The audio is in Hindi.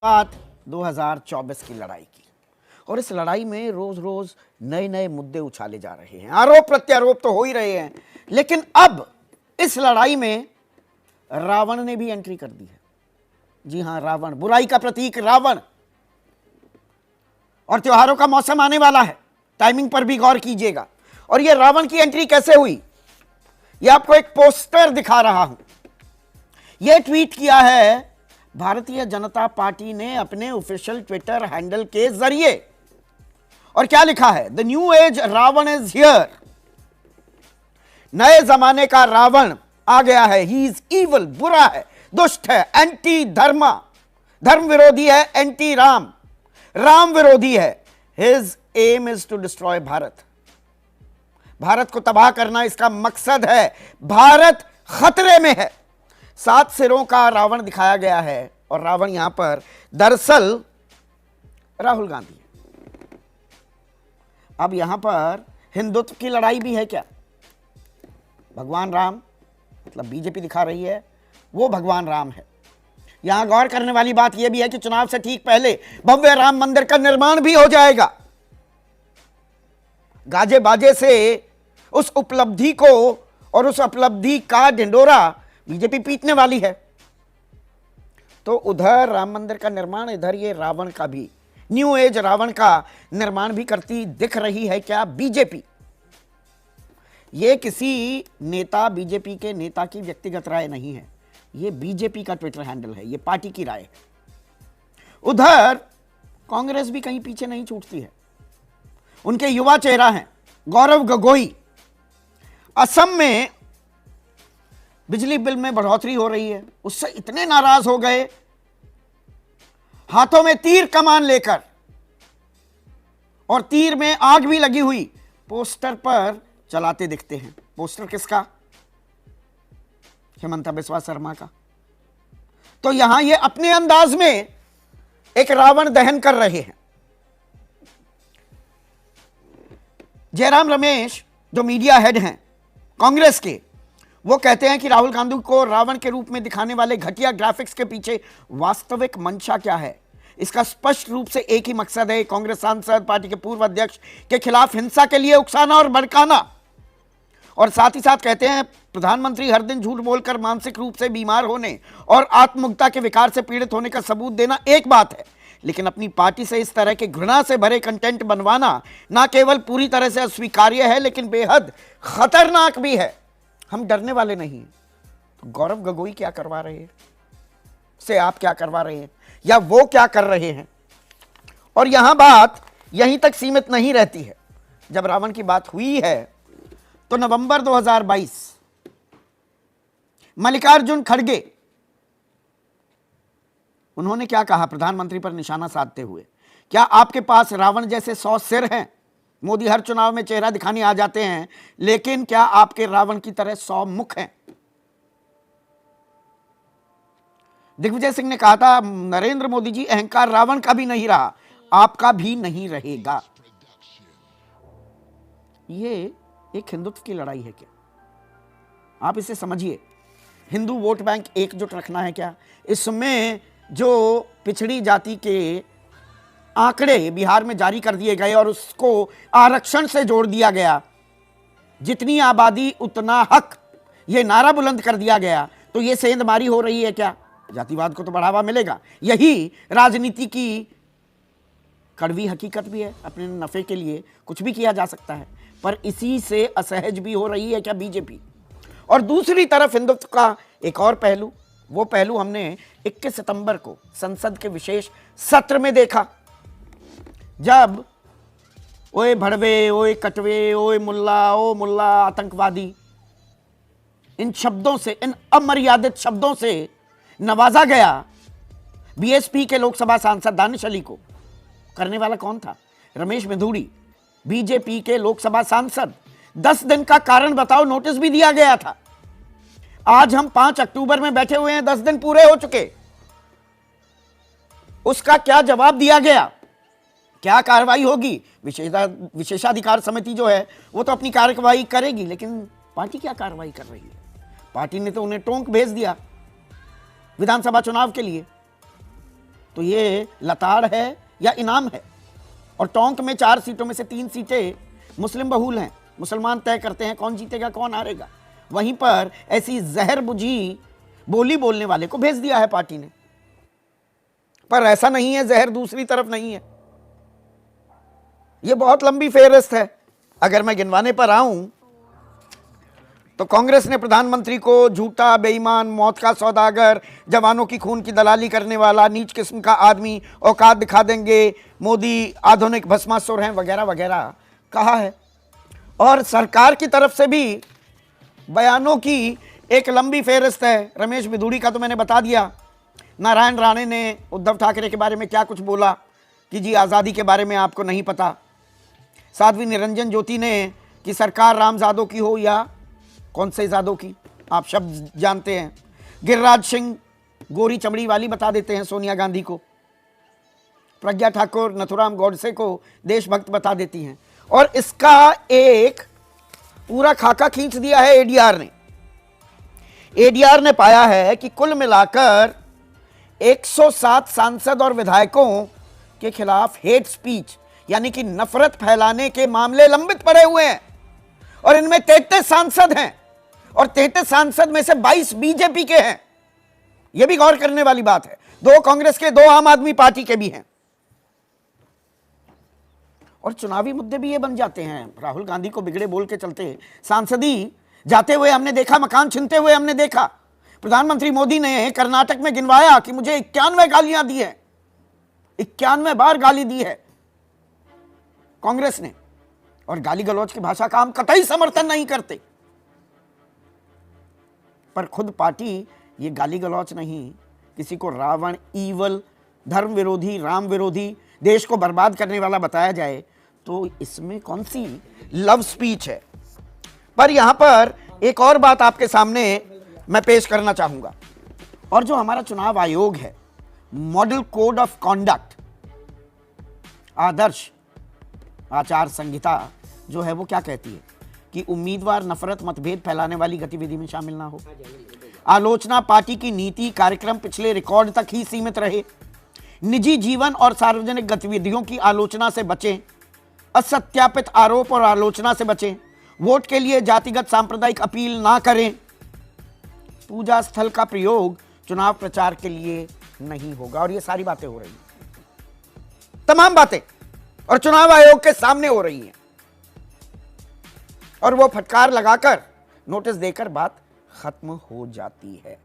बात 2024 की लड़ाई की। और इस लड़ाई में रोज रोज नए नए मुद्दे उछाले जा रहे हैं, आरोप प्रत्यारोप तो हो ही रहे हैं, लेकिन अब इस लड़ाई में रावण ने भी एंट्री कर दी है। जी हां, रावण, बुराई का प्रतीक रावण। और त्योहारों का मौसम आने वाला है, टाइमिंग पर भी गौर कीजिएगा। और यह रावण की एंट्री कैसे हुई, यह आपको एक पोस्टर दिखा रहा हूं। यह ट्वीट किया है भारतीय जनता पार्टी ने अपने ऑफिशियल ट्विटर हैंडल के जरिए। और क्या लिखा है? The new age Ravan is here. नए जमाने का रावण आ गया है। ही इज इवल, बुरा है, दुष्ट है, एंटी धर्म, धर्म विरोधी है, एंटी राम, राम विरोधी है। His aim is to destroy Bharat. Bharat को तबाह करना इसका मकसद है। भारत खतरे में है। 7 सिरों का रावण दिखाया गया है और रावण यहां पर दरअसल राहुल गांधी है। अब यहां पर हिंदुत्व की लड़ाई भी है क्या? भगवान राम, मतलब बीजेपी दिखा रही है वो भगवान राम है। यहां गौर करने वाली बात यह भी है कि चुनाव से ठीक पहले भव्य राम मंदिर का निर्माण भी हो जाएगा। गाजे बाजे से उस उपलब्धि को और उस उपलब्धि का ढिंडोरा बीजेपी पीटने वाली है। तो उधर राम मंदिर का निर्माण, इधर ये रावण का भी, न्यू एज रावण का निर्माण भी करती दिख रही है क्या बीजेपी? ये किसी नेता, बीजेपी के नेता की व्यक्तिगत राय नहीं है, ये बीजेपी का ट्विटर हैंडल है, ये पार्टी की राय है। उधर कांग्रेस भी कहीं पीछे नहीं छूटती है। उनके युवा चेहरा हैं गौरव गोगोई। असम में बिजली बिल में बढ़ोतरी हो रही है, उससे इतने नाराज हो गए, हाथों में तीर कमान लेकर, और तीर में आग भी लगी हुई, पोस्टर पर चलाते दिखते हैं। पोस्टर किसका? हेमंता बिस्वा शर्मा का। तो यहां ये अपने अंदाज में एक रावण दहन कर रहे हैं। जयराम रमेश जो मीडिया हेड हैं कांग्रेस के, वो कहते हैं कि राहुल गांधी को रावण के रूप में दिखाने वाले घटिया ग्राफिक्स के पीछे वास्तविक मंशा क्या है। इसका स्पष्ट रूप से एक ही मकसद है, कांग्रेस सांसद, पार्टी के पूर्व अध्यक्ष के खिलाफ हिंसा के लिए उकसाना और भड़काना। और साथ ही साथ कहते हैं प्रधानमंत्री हर दिन झूठ बोलकर मानसिक रूप से बीमार होने और आत्ममुग्धता के विकार से पीड़ित होने का सबूत देना एक बात है, लेकिन अपनी पार्टी से इस तरह के घृणा से भरे कंटेंट बनवाना ना केवल पूरी तरह से अस्वीकार्य है, लेकिन बेहद खतरनाक भी है। हम डरने वाले नहीं। तो गौरव गोगोई क्या करवा रहे हैं, से आप क्या करवा रहे हैं, या वो क्या कर रहे हैं? और यहां बात यहीं तक सीमित नहीं रहती है। जब रावण की बात हुई है तो नवंबर 2022 मल्लिकार्जुन खड़गे, उन्होंने क्या कहा प्रधानमंत्री पर निशाना साधते हुए? क्या आपके पास रावण जैसे 100 सिर हैं? मोदी हर चुनाव में चेहरा दिखाने आ जाते हैं, लेकिन क्या आपके रावण की तरह 100 मुख हैं? दिग्विजय सिंह ने कहा था नरेंद्र मोदी जी, अहंकार रावण का भी नहीं रहा, आपका भी नहीं रहेगा। ये एक हिंदुत्व की लड़ाई है क्या? आप इसे समझिए। हिंदू वोट बैंक एकजुट रखना है क्या? इसमें जो पिछड़ी जाति के आंकड़े बिहार में जारी कर दिए गए और उसको आरक्षण से जोड़ दिया गया, जितनी आबादी उतना हक, ये नारा बुलंद कर दिया गया, तो ये सेंधमारी हो रही है क्या? जातिवाद को तो बढ़ावा मिलेगा। यही राजनीति की कड़वी हकीकत भी है। अपने नफे के लिए कुछ भी किया जा सकता है, पर इसी से असहज भी हो रही है क्या बीजेपी? और दूसरी तरफ हिंदुत्व का एक और पहलू, वो पहलू हमने 21 सितंबर को संसद के विशेष सत्र में देखा, जब ओए भड़वे, ओए कटवे, ओए मुल्ला, ओ मुल्ला, आतंकवादी, इन शब्दों से, इन अमर्यादित शब्दों से नवाजा गया बीएसपी के लोकसभा सांसद दानिश अली को। करने वाला कौन था? रमेश मिधुड़ी, बीजेपी के लोकसभा सांसद। 10 दिन का कारण बताओ नोटिस भी दिया गया था। आज हम 5 अक्टूबर में बैठे हुए हैं, 10 दिन पूरे हो चुके। उसका क्या जवाब दिया गया? क्या कार्रवाई होगी? विशेषाधिकार समिति जो है वो तो अपनी कार्रवाई करेगी, लेकिन पार्टी क्या कार्रवाई कर रही है? पार्टी ने तो उन्हें टोंक भेज दिया विधानसभा चुनाव के लिए। तो ये लताड़ है या इनाम है। और टोंक में 4 सीटों में से 3 सीटें मुस्लिम बहुल हैं, मुसलमान तय करते हैं कौन जीतेगा कौन हारेगा। वहीं पर ऐसी जहर बुझी बोली बोलने वाले को भेज दिया है पार्टी ने। पर ऐसा नहीं है, जहर दूसरी तरफ नहीं है। यह बहुत लंबी फेहरिस्त है। अगर मैं गिनवाने पर आऊं तो कांग्रेस ने प्रधानमंत्री को झूठा, बेईमान, मौत का सौदागर, जवानों की खून की दलाली करने वाला, नीच किस्म का आदमी, औकात दिखा देंगे, मोदी आधुनिक भस्मासुर हैं, वगैरह वगैरह कहा है। और सरकार की तरफ से भी बयानों की एक लंबी फेहरिस्त है। रमेश बिधूड़ी का तो मैंने बता दिया। नारायण राणे ने उद्धव ठाकरे के बारे में क्या कुछ बोला कि जी आज़ादी के बारे में आपको नहीं पता। साध्वी निरंजन ज्योति ने कि सरकार रामजादों की हो या कौन से जादों की, आप शब्द जानते हैं। गिरिराज सिंह गोरी चमड़ी वाली बता देते हैं सोनिया गांधी को। प्रज्ञा ठाकुर नथुराम गौडसे को देशभक्त बता देती हैं। और इसका एक पूरा खाका खींच दिया है एडीआर ने। एडीआर ने पाया है कि कुल मिलाकर 107 सांसद और विधायकों के खिलाफ हेट स्पीच यानी कि नफरत फैलाने के मामले लंबित पड़े हुए हैं। और इनमें 33 सांसद हैं और 33 सांसद में से 22 बीजेपी के हैं। यह भी गौर करने वाली बात है। 2 कांग्रेस के, 2 आम आदमी पार्टी के भी हैं। और चुनावी मुद्दे भी ये बन जाते हैं। राहुल गांधी को बिगड़े बोल के चलते सांसदी जाते हुए हमने देखा, मकान छीनते हुए हमने देखा। प्रधानमंत्री मोदी ने कर्नाटक में गिनवाया कि मुझे 91 गालियां दी है, 91 बार गाली दी है कांग्रेस ने। और गाली गलौज की भाषा का हम कतई समर्थन नहीं करते, पर खुद पार्टी ये गाली गलौज नहीं, किसी को रावण, ईवल, धर्म विरोधी, राम विरोधी, देश को बर्बाद करने वाला बताया जाए तो इसमें कौन सी लव स्पीच है। पर यहां पर एक और बात आपके सामने मैं पेश करना चाहूंगा। और जो हमारा चुनाव आयोग है, मॉडल कोड ऑफ कॉन्डक्ट, आदर्श आचार संहिता जो है वो क्या कहती है कि उम्मीदवार नफरत, मतभेद फैलाने वाली गतिविधि में शामिल ना हो। आलोचना पार्टी की नीति, कार्यक्रम पिछले रिकॉर्ड तक ही सीमित रहे। निजी जीवन और सार्वजनिक गतिविधियों की आलोचना से बचें। असत्यापित आरोप और आलोचना से बचें। वोट के लिए जातिगत सांप्रदायिक अपील ना करें। पूजा स्थल का प्रयोग चुनाव प्रचार के लिए नहीं होगा। और ये सारी बातें हो रही हैं, तमाम बातें, और चुनाव आयोग के सामने हो रही हैं। और वो फटकार लगाकर, नोटिस देकर बात खत्म हो जाती है।